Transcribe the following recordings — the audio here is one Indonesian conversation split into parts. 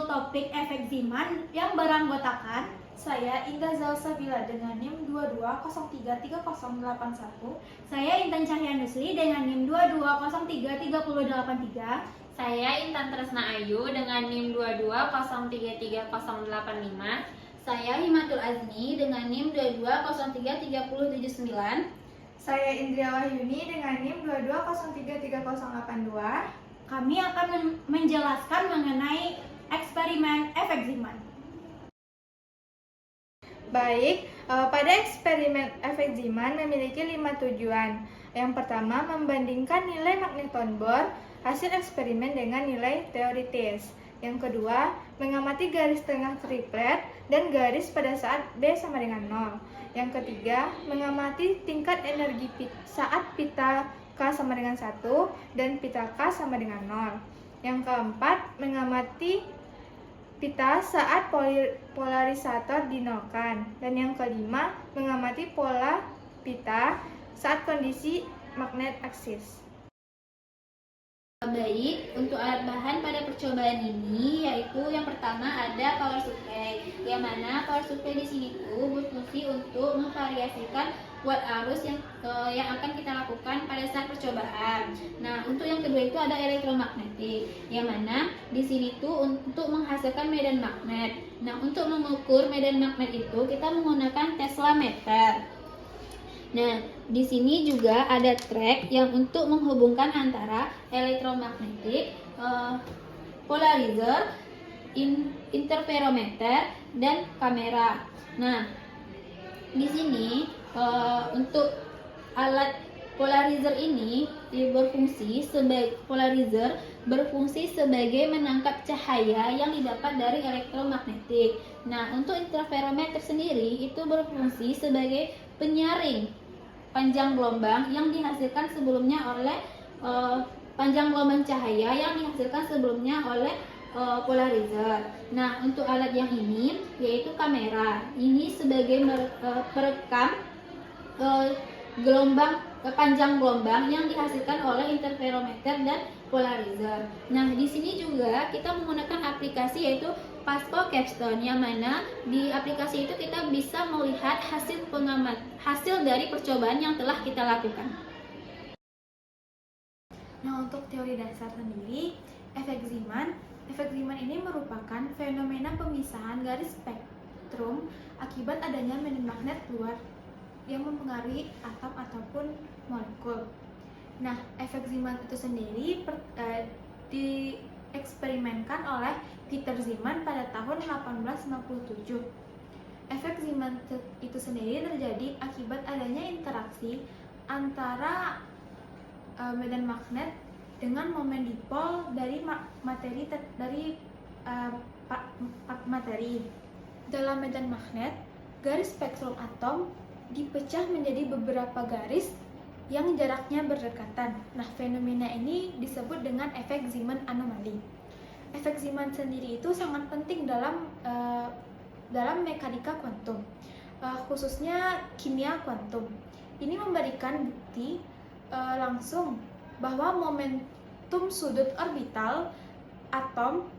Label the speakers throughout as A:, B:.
A: topik efek Zeeman yang beranggotakan saya Indah Zalsabila dengan NIM 22033081, saya Intan Cahyanusli dengan NIM 22033083,
B: saya Intan Tresna Ayu dengan NIM 22033085,
C: saya Himatul Azmi dengan NIM 22033079,
D: saya Indria Wahyuni dengan NIM 22033082.
A: Kami akan menjelaskan mengenai eksperimen efek Zeeman.
D: Baik, pada eksperimen efek Zeeman memiliki 5 tujuan. Yang pertama, membandingkan nilai magneton Bohr hasil eksperimen dengan nilai teoritis. Yang kedua, mengamati garis tengah triplet dan garis pada saat B sama dengan 0. Yang ketiga, mengamati tingkat energi saat pita K sama dengan 1 dan pita K sama dengan 0. Yang keempat, mengamati pita saat polarisator dinolkan. Dan yang kelima, mengamati pola pita saat kondisi magnet aksis.
C: Baik, untuk alat bahan pada percobaan ini yaitu yang pertama ada power supply, yang mana power supply di sini tuh berfungsi untuk memvariasikan watt arus yang akan kita lakukan pada saat percobaan. Nah, untuk yang kedua itu ada elektromagnetik, yang mana di sini tuh untuk menghasilkan medan magnet. Nah, untuk mengukur medan magnet itu kita menggunakan Tesla meter. Nah, di sini juga ada track yang untuk menghubungkan antara elektromagnetik, polarizer, interferometer, dan kamera. Nah, di sini untuk alat polarizer ini berfungsi sebagai menangkap cahaya yang didapat dari elektromagnetik. Nah, untuk interferometer sendiri itu berfungsi sebagai penyaring panjang gelombang yang dihasilkan sebelumnya oleh panjang gelombang cahaya yang dihasilkan sebelumnya oleh polarizer. Nah, untuk alat yang ini yaitu kamera. Ini sebagai perekam panjang gelombang yang dihasilkan oleh interferometer dan polarizer. Nah, di sini juga kita menggunakan aplikasi yaitu Pasco Capstone, yang mana di aplikasi itu kita bisa melihat hasil dari percobaan yang telah kita lakukan.
A: Nah, untuk teori dasar sendiri, efek Zeeman ini merupakan fenomena pemisahan garis spektrum akibat adanya medan magnet luar yang mempengaruhi atom ataupun molekul. Nah, efek Zeeman itu sendiri dieksperimenkan oleh Peter Zeeman pada tahun 1897. Efek Zeeman itu sendiri terjadi akibat adanya interaksi antara medan magnet dengan momen dipol dari materi. Dalam medan magnet, garis spektrum atom dipecah menjadi beberapa garis yang jaraknya berdekatan. Nah, fenomena ini disebut dengan efek Zeeman anomali. Efek Zeeman sendiri itu sangat penting dalam mekanika kuantum, khususnya kimia kuantum. Ini memberikan bukti langsung bahwa momentum sudut orbital atom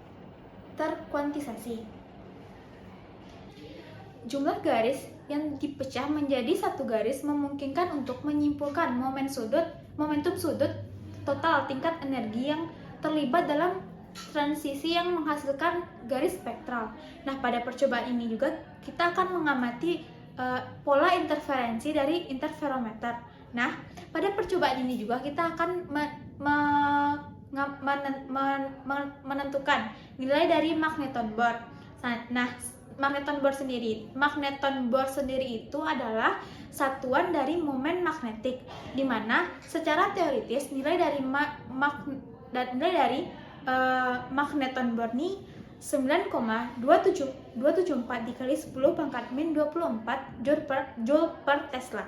A: terkuantisasi. Jumlah garis yang dipecah menjadi satu garis memungkinkan untuk menyimpulkan momentum sudut total tingkat energi yang terlibat dalam transisi yang menghasilkan garis spektral. Nah, pada percobaan ini juga kita akan mengamati pola interferensi dari interferometer. Nah, pada percobaan ini juga kita akan menentukan nilai dari magneton Bohr. Nah, magneton Bohr sendiri itu adalah satuan dari momen magnetik, di mana secara teoritis nilai dari magneton Bohr ini 9,274 dikali 10 pangkat min 24 Joule per Tesla.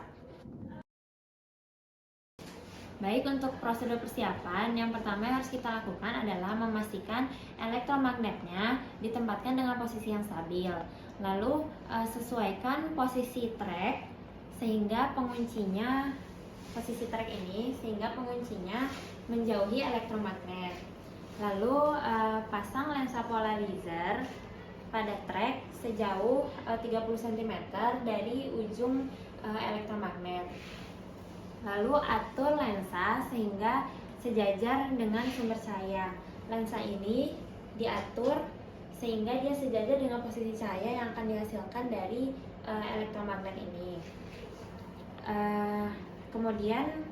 B: Baik, untuk prosedur persiapan, yang pertama yang harus kita lakukan adalah memastikan elektromagnetnya ditempatkan dengan posisi yang stabil. Lalu sesuaikan posisi track sehingga posisi track ini menjauhi elektromagnet. Lalu pasang lensa polarizer pada trek sejauh 30 cm dari ujung elektromagnet. Lalu atur lensa sehingga sejajar dengan sumber cahaya. Lensa ini diatur sehingga dia sejajar dengan posisi cahaya yang akan dihasilkan dari elektromagnet ini. Kemudian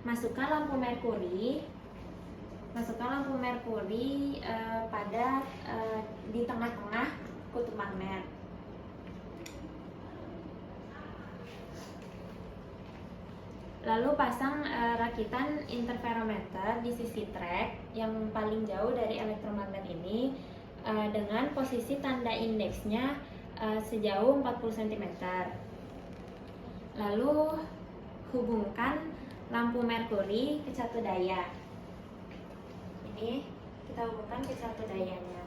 B: masukkan lampu merkuri pada di tengah-tengah kutub magnet. Lalu pasang rakitan interferometer di sisi trek yang paling jauh dari elektromagnet ini dengan posisi tanda indeksnya sejauh 40 cm. Lalu hubungkan lampu merkuri ke catu daya. Ini kita hubungkan ke catu dayanya.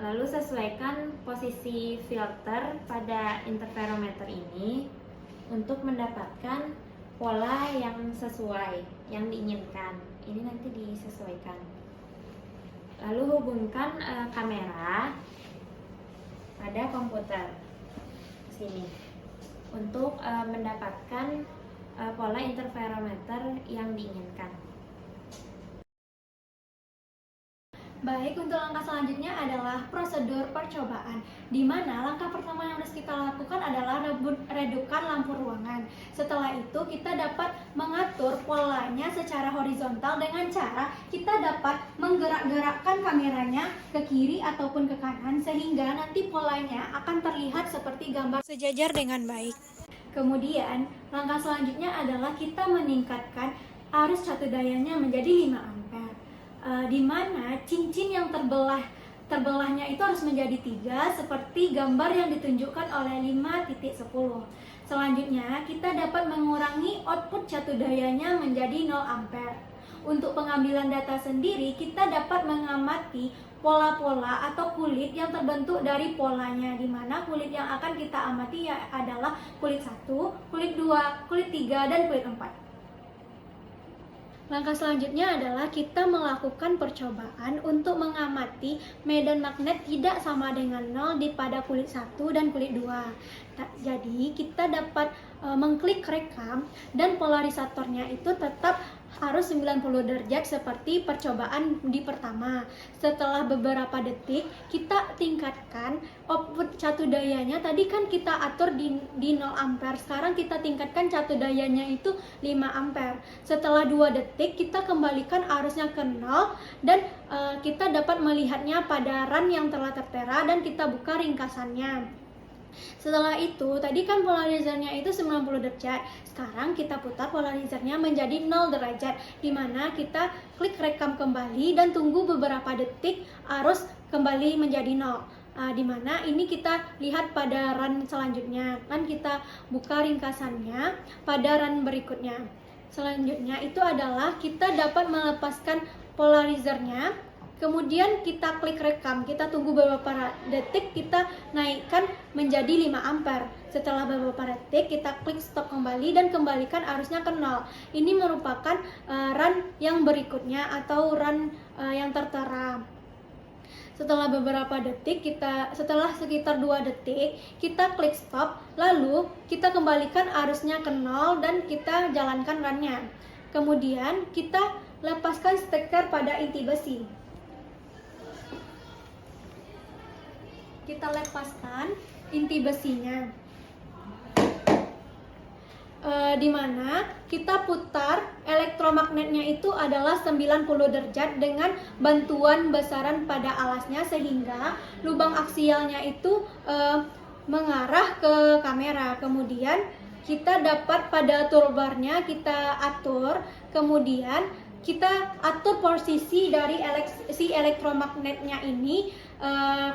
B: Lalu sesuaikan posisi filter pada interferometer ini untuk mendapatkan pola yang sesuai, yang diinginkan. Ini nanti disesuaikan. Lalu hubungkan kamera pada komputer sini untuk mendapatkan pola interferometer yang diinginkan.
E: Baik, untuk langkah selanjutnya adalah prosedur percobaan, di mana langkah pertama yang harus kita lakukan adalah redupkan lampu ruangan. Setelah itu kita dapat mengatur polanya secara horizontal dengan cara kita dapat menggerak-gerakkan kameranya ke kiri ataupun ke kanan sehingga nanti polanya akan terlihat seperti gambar sejajar dengan baik. Kemudian langkah selanjutnya adalah kita meningkatkan arus catu dayanya menjadi 5 ampere. Di mana cincin yang terbelahnya itu harus menjadi 3 seperti gambar yang ditunjukkan oleh 5.10. Selanjutnya kita dapat mengurangi output catu dayanya menjadi 0 ampere. Untuk pengambilan data sendiri kita dapat mengamati pola-pola atau kulit yang terbentuk dari polanya, di mana kulit yang akan kita amati adalah kulit 1, kulit 2, kulit 3, dan kulit 4. Langkah selanjutnya adalah kita melakukan percobaan untuk mengamati medan magnet tidak sama dengan 0 di pada kulit 1 dan kulit 2. Jadi kita dapat mengklik rekam dan polarisatornya itu tetap harus 90 derajat seperti percobaan di pertama. Setelah beberapa detik kita tingkatkan output catu dayanya. Tadi kan kita atur di 0 ampere, sekarang kita tingkatkan catu dayanya itu 5 ampere. Setelah 2 detik kita kembalikan arusnya ke 0 dan kita dapat melihatnya pada run yang telah tertera dan kita buka ringkasannya. Setelah itu, tadi kan polarizernya itu 90 derajat. Sekarang kita putar polarizernya menjadi 0 derajat, di mana kita klik rekam kembali dan tunggu beberapa detik arus kembali menjadi 0. Di mana ini kita lihat pada run selanjutnya. Kan kita buka ringkasannya pada run berikutnya. Selanjutnya itu adalah kita dapat melepaskan polarizernya. Kemudian kita klik rekam, kita tunggu beberapa detik, kita naikkan menjadi 5 ampere. Setelah beberapa detik kita klik stop kembali dan kembalikan arusnya ke 0. Ini merupakan run yang berikutnya atau run yang tertera. Setelah beberapa detik, setelah sekitar 2 detik, kita klik stop, lalu kita kembalikan arusnya ke 0 dan kita jalankan runnya. Kemudian kita lepaskan steker pada inti besi. Kita lepaskan inti besinya, di mana kita putar elektromagnetnya itu adalah 90 derajat dengan bantuan besaran pada alasnya sehingga lubang aksialnya itu mengarah ke kamera. Kemudian kita dapat pada toolbarnya kita atur, kemudian kita atur posisi dari si elektromagnetnya ini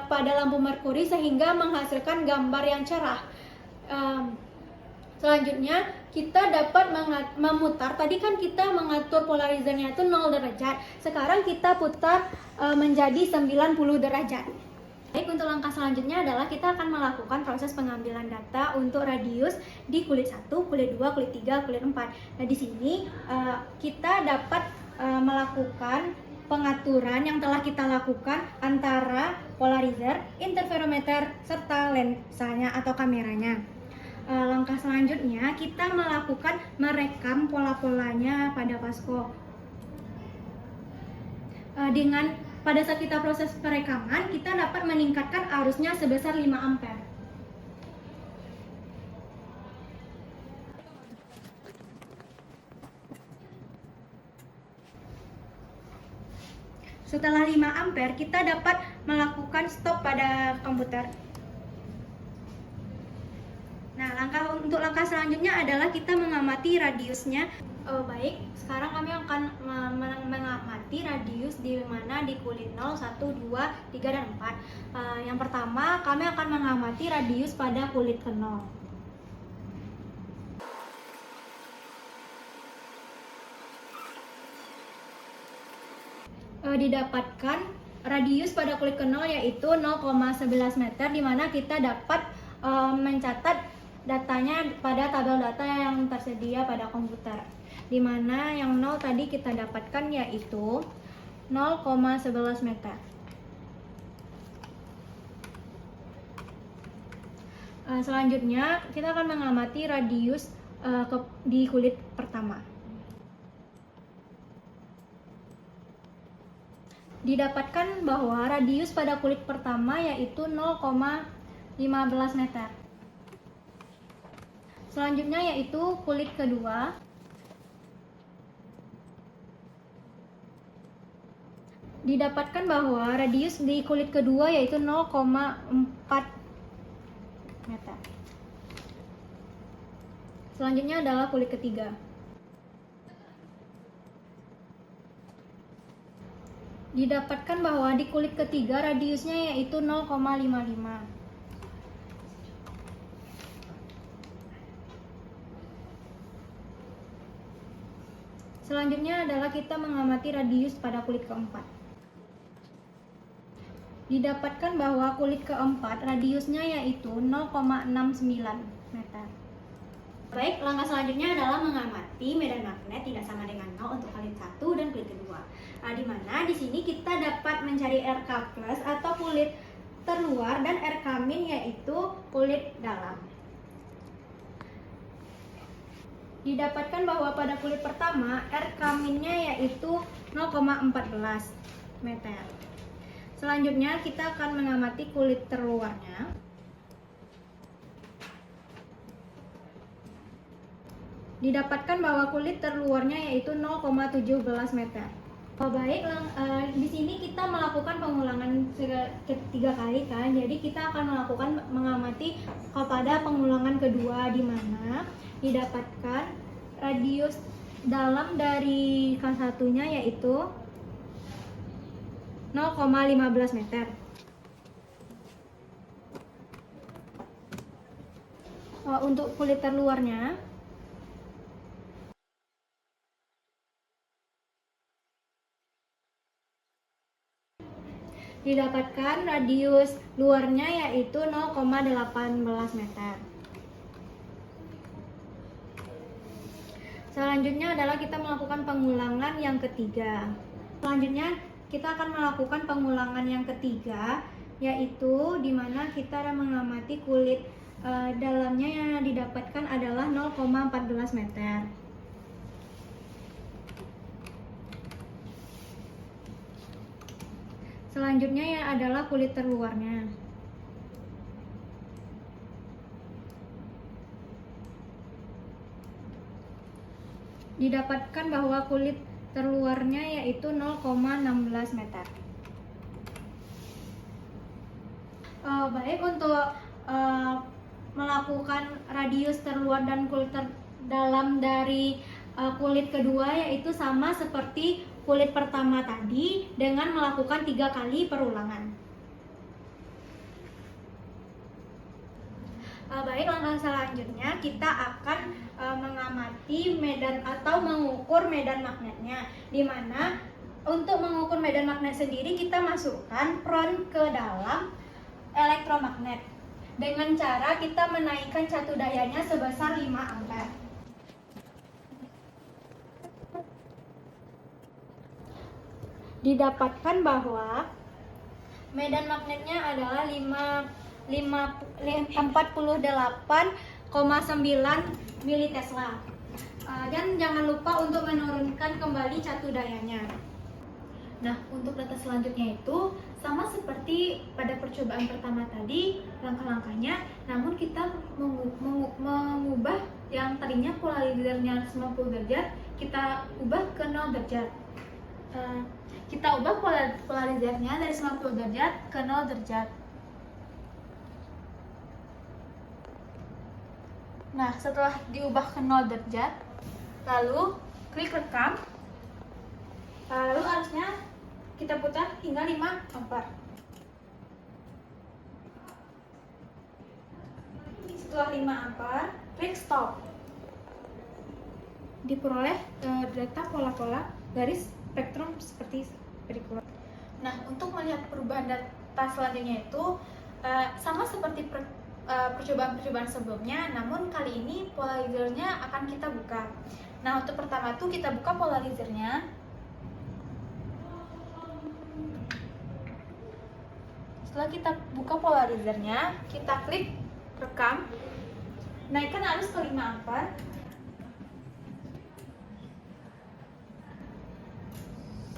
E: pada lampu merkuri sehingga menghasilkan gambar yang cerah. Selanjutnya kita dapat memutar, tadi kan kita mengatur polarizernya itu 0 derajat, sekarang kita putar menjadi 90 derajat. Baik, untuk langkah selanjutnya adalah kita akan melakukan proses pengambilan data untuk radius di kulit 1, kulit 2, kulit 3, kulit 4. Nah, di sini kita dapat melakukan pengaturan yang telah kita lakukan antara polarizer, interferometer, serta lensanya atau kameranya. Langkah selanjutnya kita melakukan merekam pola-polanya pada Vasco. Dengan pada saat kita proses perekaman, kita dapat meningkatkan arusnya sebesar 5 ampere. Setelah 5 ampere, kita dapat melakukan stop pada komputer. Nah, untuk langkah selanjutnya adalah kita mengamati radiusnya. Baik, sekarang kami akan mengamati radius di mana di kulit 0, 1, 2, 3, dan 4. Yang pertama, kami akan mengamati radius pada kulit ke 0. Didapatkan radius pada kulit ke 0 yaitu 0,11 meter, di mana kita dapat mencatat datanya pada tabel data yang tersedia pada komputer, di mana yang 0 tadi kita dapatkan yaitu 0,11 meter. Selanjutnya kita akan mengamati radius di kulit pertama. Didapatkan bahwa radius pada kulit pertama yaitu 0,15 meter. Selanjutnya yaitu kulit kedua. Didapatkan bahwa radius di kulit kedua yaitu 0,4 meter. Selanjutnya adalah kulit ketiga. Didapatkan bahwa di kulit ketiga radiusnya yaitu 0,55. Selanjutnya adalah kita mengamati radius pada kulit keempat. Didapatkan bahwa kulit keempat radiusnya yaitu 0,69 meter. Baik, langkah selanjutnya adalah mengamati medan magnet tidak sama dengan 0 untuk kulit 1 dan kulit kedua. Di mana di sini kita dapat mencari RK plus atau kulit terluar dan RK min yaitu kulit dalam. Didapatkan bahwa pada kulit pertama RK minnya yaitu 0,14 meter. Selanjutnya kita akan mengamati kulit terluarnya. Didapatkan bahwa kulit terluarnya yaitu 0,17 meter. Baik, di sini kita melakukan pengulangan ketiga kali kan. Jadi kita akan mengamati pada pengulangan kedua, di mana didapatkan radius dalam dari K1-nya yaitu 0,15 meter. Untuk kulit terluarnya didapatkan radius luarnya yaitu 0,18 meter. Selanjutnya adalah kita melakukan pengulangan yang ketiga. Selanjutnya kita akan melakukan pengulangan yang ketiga, yaitu di mana kita mengamati kulit dalamnya yang didapatkan adalah 0,14 meter. Selanjutnya yang adalah kulit terluarnya. Didapatkan bahwa kulit terluarnya yaitu 0,16 meter. Baik, untuk melakukan radius terluar dan kulit dalam dari kulit kedua yaitu sama seperti kulit pertama tadi dengan melakukan 3 kali perulangan. Baik, langkah selanjutnya kita akan mengamati medan atau mengukur medan magnetnya, di mana untuk mengukur medan magnet sendiri kita masukkan proton ke dalam elektromagnet dengan cara kita menaikkan catu dayanya sebesar 5 ampere. didapatkan bahwa medan magnetnya adalah 48,9 militesla. Dan jangan lupa untuk menurunkan kembali catu dayanya.
A: Nah, untuk data selanjutnya itu sama seperti pada percobaan pertama tadi, langkah-langkahnya, namun kita mengubah yang tadinya polarizernya 90 derajat, kita ubah ke 0 derajat. Kita ubah polarizernya dari 90 derajat ke 0 derajat. Nah, setelah diubah ke 0 derajat, lalu klik rekam. Lalu arusnya kita putar hingga 5 ampere. Setelah 5 ampere, klik stop. Diperoleh data pola-pola garis spektrum seperti berikut. Nah, untuk melihat perubahan data selanjutnya itu sama seperti percobaan-percobaan sebelumnya, namun kali ini polarizernya akan kita buka. Nah, untuk pertama tuh kita buka polarizernya. Setelah kita buka polarizernya, kita klik rekam, naikkan arus ke 5 ampere.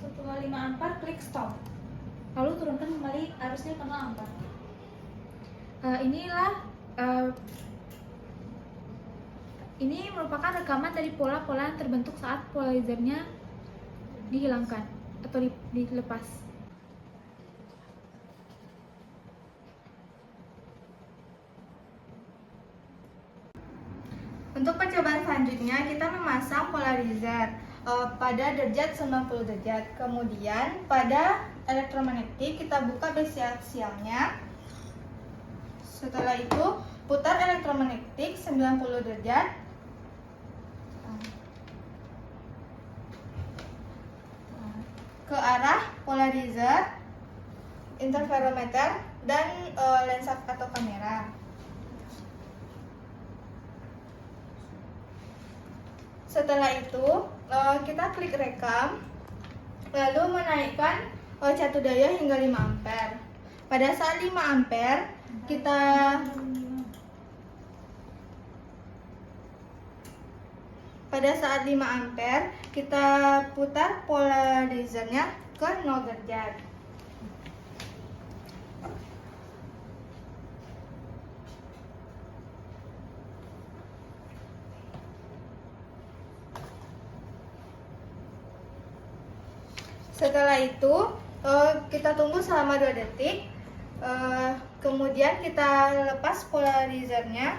A: Setelah 5 ampere, klik stop. Lalu turunkan kembali arusnya ke 0 ampere. Ini merupakan rekaman dari pola-pola yang terbentuk saat polarizernya dihilangkan atau dilepas.
D: Untuk percobaan selanjutnya, kita memasang polarizer pada derajat 90 derajat. Kemudian pada elektromagnetik kita buka besi aksialnya. Setelah itu putar elektromagnetik 90 derajat. Ke arah polarizer, interferometer, dan lensa atau kamera. Setelah itu kita klik rekam, lalu menaikkan catu daya hingga 5 ampere. Pada saat 5 ampere kita putar polarizernya ke 0 derajat. Setelah itu kita tunggu selama 2 detik. Kemudian kita lepas polarizernya.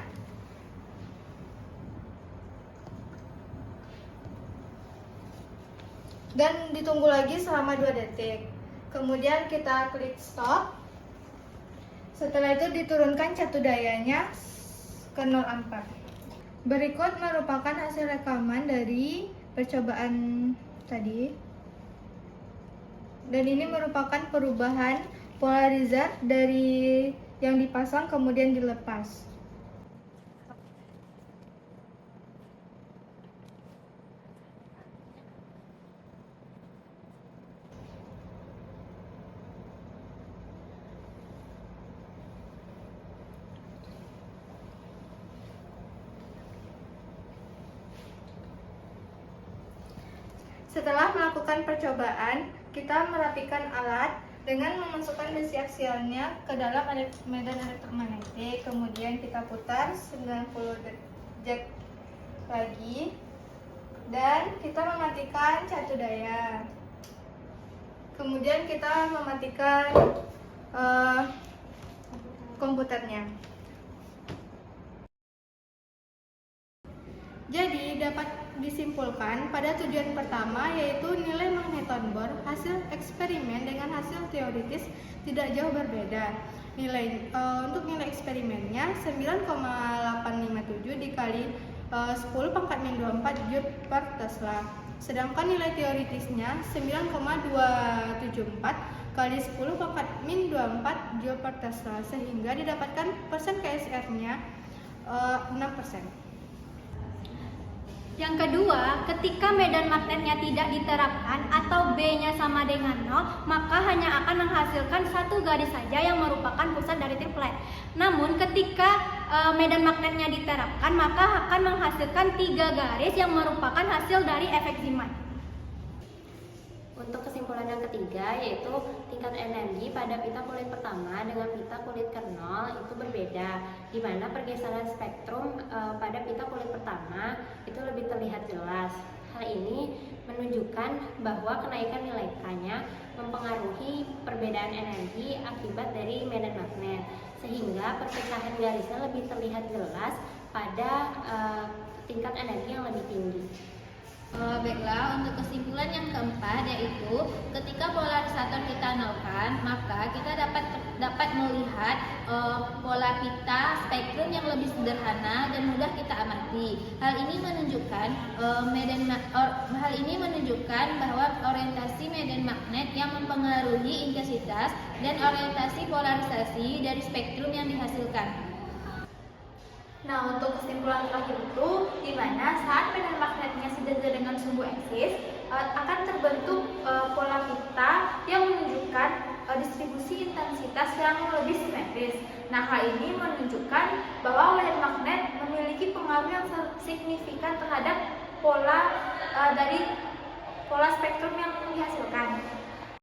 D: Dan ditunggu lagi selama 2 detik. Kemudian kita klik stop. Setelah itu diturunkan catu dayanya ke 0 ampere. Berikut merupakan hasil rekaman dari percobaan tadi. Dan ini merupakan perubahan polarizer dari yang dipasang kemudian dilepas. Setelah melakukan percobaan, kita merapikan alat dengan memasukkan besi aksialnya ke dalam medan elektromagnetik. Kemudian kita putar 90 derajat lagi dan kita mematikan catu daya. Kemudian kita mematikan komputernya. Jadi dapat disimpulkan pada tujuan pertama, yaitu nilai magneton Bohr hasil eksperimen dengan hasil teoritis tidak jauh berbeda. Untuk nilai eksperimennya 9,857 dikali 10 pangkat min 24 Joule per Tesla. Sedangkan nilai teoritisnya 9,274 kali 10 pangkat min 24 Joule per Tesla, sehingga didapatkan persen KSR-nya 6%.
E: Yang kedua, ketika medan magnetnya tidak diterapkan atau B-nya sama dengan 0, maka hanya akan menghasilkan satu garis saja yang merupakan pusat dari triplet. Namun ketika medan magnetnya diterapkan, maka akan menghasilkan 3 garis yang merupakan hasil dari efek Zeeman.
B: Untuk kesimpulan yang ketiga, yaitu tingkat energi pada pita kulit pertama dengan pita kulit ke-0 itu berbeda, di mana pergeseran spektrum pada pita kulit pertama itu lebih terlihat jelas. Hal ini menunjukkan bahwa kenaikan nilai K-nya mempengaruhi perbedaan energi akibat dari medan magnet, sehingga perpecahan garisnya lebih terlihat jelas pada tingkat energi yang lebih tinggi.
C: Baiklah, untuk kesimpulan yang keempat, yaitu ketika polarisator kita nolkan, maka kita dapat melihat pola pita spektrum yang lebih sederhana dan mudah kita amati. Hal ini menunjukkan bahwa orientasi medan magnet yang mempengaruhi intensitas dan orientasi polarisasi dari spektrum yang dihasilkan.
A: Nah, untuk kesimpulan terakhir itu, di mana saat medan magnetnya sejajar dengan sumbu eksis, akan terbentuk pola pita yang menunjukkan distribusi intensitas yang lebih simetris. Nah, hal ini menunjukkan bahwa medan magnet memiliki pengaruh yang signifikan terhadap pola dari pola spektrum yang dihasilkan.